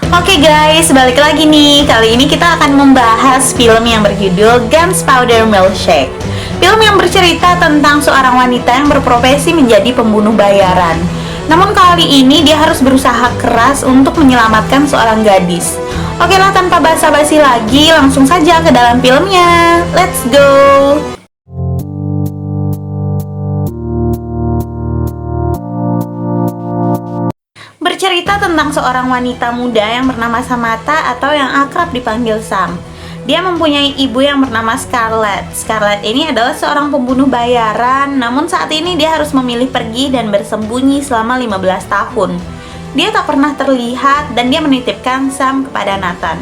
Oke guys, balik lagi nih. Kali ini kita akan membahas film yang berjudul Gunpowder Milkshake. Film yang bercerita tentang seorang wanita yang berprofesi menjadi pembunuh bayaran. Namun kali ini dia harus berusaha keras untuk menyelamatkan seorang gadis. Oke lah, tanpa basa-basi lagi, langsung saja ke dalam filmnya. Let's go! Bercerita tentang seorang wanita muda yang bernama Samantha atau yang akrab dipanggil Sam. Dia mempunyai ibu yang bernama Scarlett. Scarlett ini adalah seorang pembunuh bayaran, namun saat ini dia harus memilih pergi dan bersembunyi selama 15 tahun. Dia tak pernah terlihat dan dia menitipkan Sam kepada Nathan.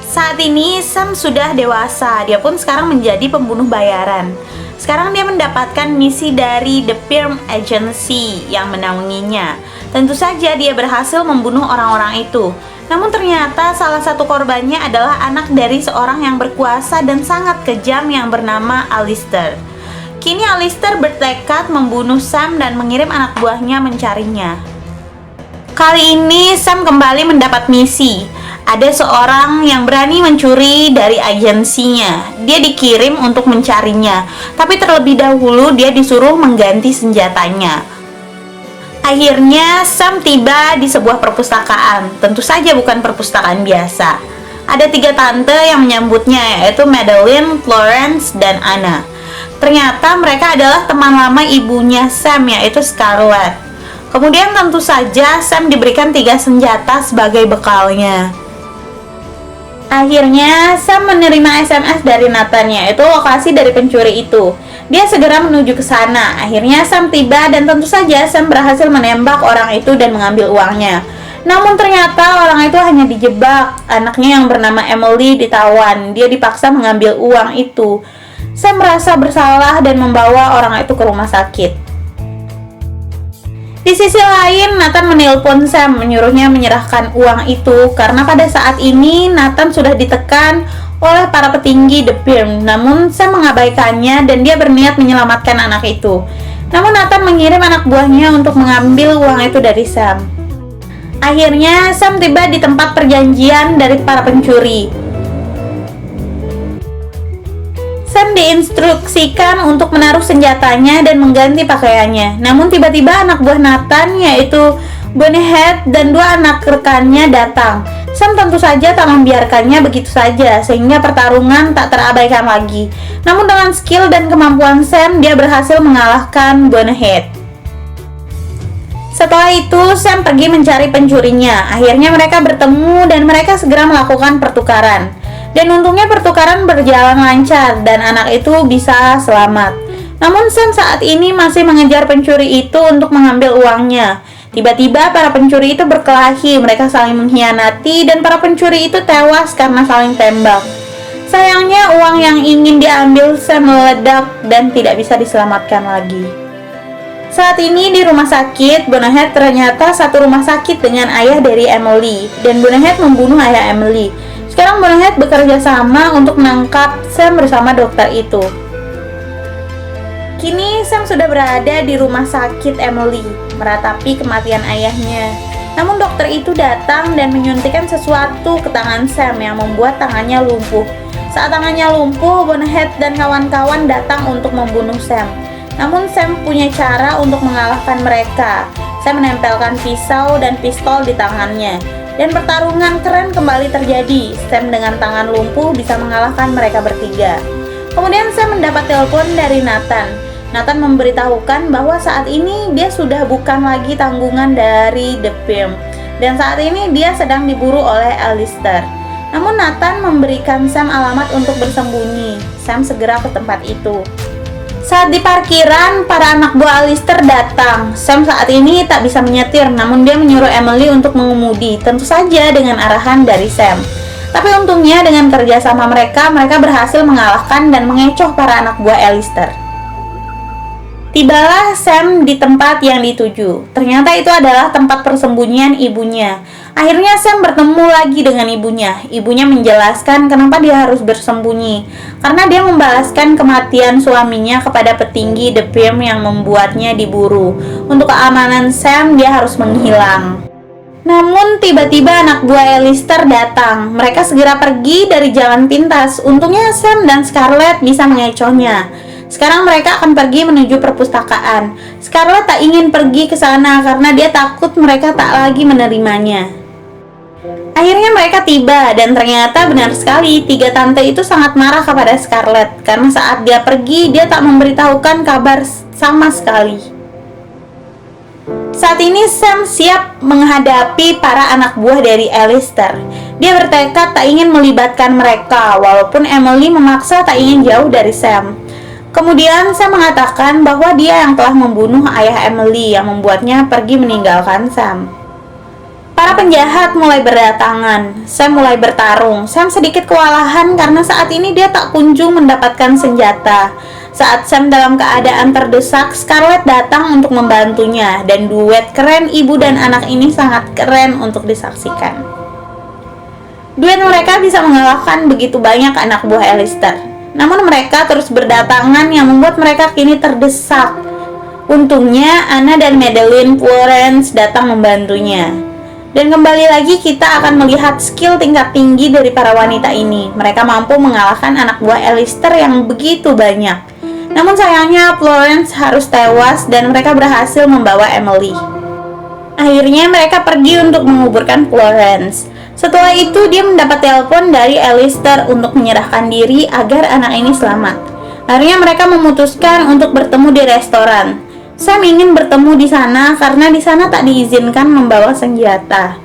Saat ini Sam sudah dewasa, dia pun sekarang menjadi pembunuh bayaran. Sekarang dia mendapatkan misi dari The Firm Agency yang menaunginya. Tentu saja dia berhasil membunuh orang-orang itu. Namun ternyata salah satu korbannya adalah anak dari seorang yang berkuasa dan sangat kejam yang bernama Alistair. Kini Alistair bertekad membunuh Sam dan mengirim anak buahnya mencarinya. Kali ini Sam kembali mendapat misi. Ada seorang yang berani mencuri dari agensinya. Dia dikirim untuk mencarinya, tapi terlebih dahulu dia disuruh mengganti senjatanya. Akhirnya Sam tiba di sebuah perpustakaan. Tentu saja bukan perpustakaan biasa. Ada 3 tante yang menyambutnya, yaitu Madeline, Florence, dan Anna. Ternyata mereka adalah teman lama ibunya Sam, yaitu Scarlett. Kemudian tentu saja Sam diberikan 3 senjata sebagai bekalnya. Akhirnya Sam menerima SMS dari Nathan, yaitu lokasi dari pencuri itu. Dia segera menuju ke sana. Akhirnya Sam tiba dan tentu saja Sam berhasil menembak orang itu dan mengambil uangnya. Namun ternyata orang itu hanya dijebak. Anaknya yang bernama Emily ditawan. Dia dipaksa mengambil uang itu. Sam merasa bersalah dan membawa orang itu ke rumah sakit. Di sisi lain, Nathan menelpon Sam, menyuruhnya menyerahkan uang itu karena pada saat ini Nathan sudah ditekan oleh para petinggi The Firm. Namun Sam mengabaikannya dan dia berniat menyelamatkan anak itu. Namun Nathan mengirim anak buahnya untuk mengambil uang itu dari Sam. Akhirnya Sam tiba di tempat perjanjian dari para pencuri. Sam diinstruksikan untuk menaruh senjatanya dan mengganti pakaiannya. Namun tiba-tiba anak buah Nathan, yaitu Bonnehead dan 2 anak rekannya datang. Sam tentu saja tak membiarkannya begitu saja, sehingga pertarungan tak terabaikan lagi. Namun dengan skill dan kemampuan Sam, dia berhasil mengalahkan Bonnehead. Setelah itu, Sam pergi mencari pencurinya. Akhirnya mereka bertemu dan mereka segera melakukan pertukaran. Dan untungnya pertukaran berjalan lancar dan anak itu bisa selamat. Namun Sam saat ini masih mengejar pencuri itu untuk mengambil uangnya. Tiba-tiba para pencuri itu berkelahi, mereka saling mengkhianati dan para pencuri itu tewas karena saling tembak. Sayangnya uang yang ingin diambil Sam meledak dan tidak bisa diselamatkan lagi. Saat ini di rumah sakit, Bonnehead ternyata satu rumah sakit dengan ayah dari Emily dan Bonnehead membunuh ayah Emily. Sekarang Bonnehead bekerja sama untuk menangkap Sam bersama dokter itu. Kini Sam sudah berada di rumah sakit Emily, meratapi kematian ayahnya. Namun dokter itu datang dan menyuntikkan sesuatu ke tangan Sam yang membuat tangannya lumpuh. Saat tangannya lumpuh, Bonnehead dan kawan-kawan datang untuk membunuh Sam. Namun Sam punya cara untuk mengalahkan mereka. Sam menempelkan pisau dan pistol di tangannya. Dan pertarungan keren kembali terjadi. Sam dengan tangan lumpuh bisa mengalahkan mereka bertiga. Kemudian Sam mendapat telepon dari Nathan. Nathan memberitahukan bahwa saat ini dia sudah bukan lagi tanggungan dari The Firm. Dan saat ini dia sedang diburu oleh Alistair. Namun Nathan memberikan Sam alamat untuk bersembunyi. Sam segera ke tempat itu. Saat di parkiran, para anak buah Alistair datang. Sam saat ini tak bisa menyetir, namun dia menyuruh Emily untuk mengemudi, tentu saja dengan arahan dari Sam. Tapi untungnya dengan kerjasama mereka berhasil mengalahkan dan mengecoh para anak buah Alistair. Tibalah Sam di tempat yang dituju. Ternyata itu adalah tempat persembunyian ibunya. Akhirnya Sam bertemu lagi dengan ibunya. Ibunya menjelaskan kenapa dia harus bersembunyi. Karena dia membalaskan kematian suaminya kepada petinggi The Firm yang membuatnya diburu. Untuk keamanan Sam, dia harus menghilang. Namun tiba-tiba anak buah Alistair datang. Mereka segera pergi dari jalan pintas. Untungnya Sam dan Scarlett bisa mengecohnya. Sekarang mereka akan pergi menuju perpustakaan. Scarlett tak ingin pergi ke sana karena dia takut mereka tak lagi menerimanya. Akhirnya mereka tiba dan ternyata benar sekali, tiga tante itu sangat marah kepada Scarlett karena saat dia pergi dia tak memberitahukan kabar sama sekali. Saat ini Sam siap menghadapi para anak buah dari Alistair. Dia bertekad tak ingin melibatkan mereka, walaupun Emily memaksa tak ingin jauh dari Sam. Kemudian Sam mengatakan bahwa dia yang telah membunuh ayah Emily yang membuatnya pergi meninggalkan Sam. Para penjahat mulai berdatangan. Sam mulai bertarung. Sam sedikit kewalahan karena saat ini dia tak kunjung mendapatkan senjata. Saat Sam dalam keadaan terdesak, Scarlett datang untuk membantunya, dan duet keren ibu dan anak ini sangat keren untuk disaksikan. Duet mereka bisa mengalahkan begitu banyak anak buah Alistair. Namun mereka terus berdatangan yang membuat mereka kini terdesak. Untungnya Anna dan Madeline Florence datang membantunya. Dan kembali lagi kita akan melihat skill tingkat tinggi dari para wanita ini. Mereka mampu mengalahkan anak buah Alistair yang begitu banyak. Namun sayangnya Florence harus tewas dan mereka berhasil membawa Emily. Akhirnya mereka pergi untuk menguburkan Florence. Setelah itu dia mendapat telepon dari Alistair untuk menyerahkan diri agar anak ini selamat. Akhirnya mereka memutuskan untuk bertemu di restoran. Sam ingin bertemu di sana karena di sana tak diizinkan membawa senjata.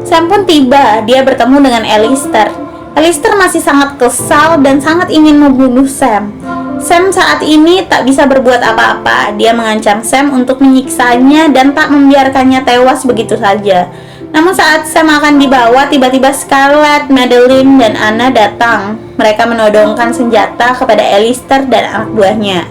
Sam pun tiba, dia bertemu dengan Alistair. Alistair masih sangat kesal dan sangat ingin membunuh Sam. Sam saat ini tak bisa berbuat apa-apa. Dia mengancam Sam untuk menyiksanya dan tak membiarkannya tewas begitu saja. Namun saat Sam akan dibawa, tiba-tiba Scarlett, Madeline, dan Anna datang. Mereka menodongkan senjata kepada Alistair dan anak buahnya.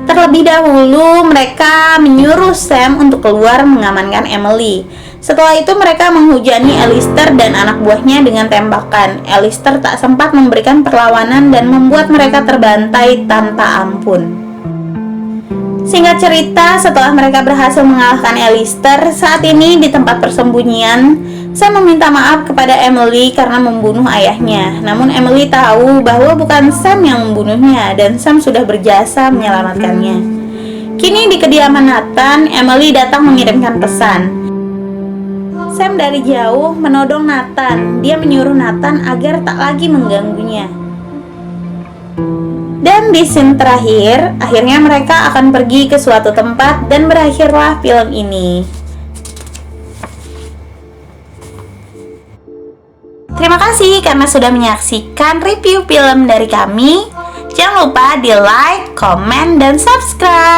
Terlebih dahulu, mereka menyuruh Sam untuk keluar mengamankan Emily. Setelah itu mereka menghujani Alistair dan anak buahnya dengan tembakan. Alistair tak sempat memberikan perlawanan dan membuat mereka terbantai tanpa ampun. Singkat cerita, setelah mereka berhasil mengalahkan Alistair, saat ini di tempat persembunyian, Sam meminta maaf kepada Emily karena membunuh ayahnya. Namun Emily tahu bahwa bukan Sam yang membunuhnya dan Sam sudah berjasa menyelamatkannya. Kini di kediaman Nathan, Emily datang mengirimkan pesan. Sam dari jauh menodong Nathan. Dia menyuruh Nathan agar tak lagi mengganggunya. Dan di scene terakhir, akhirnya mereka akan pergi ke suatu tempat dan berakhirlah film ini. Terima kasih karena sudah menyaksikan review film dari kami. Jangan lupa di like, komen, dan subscribe.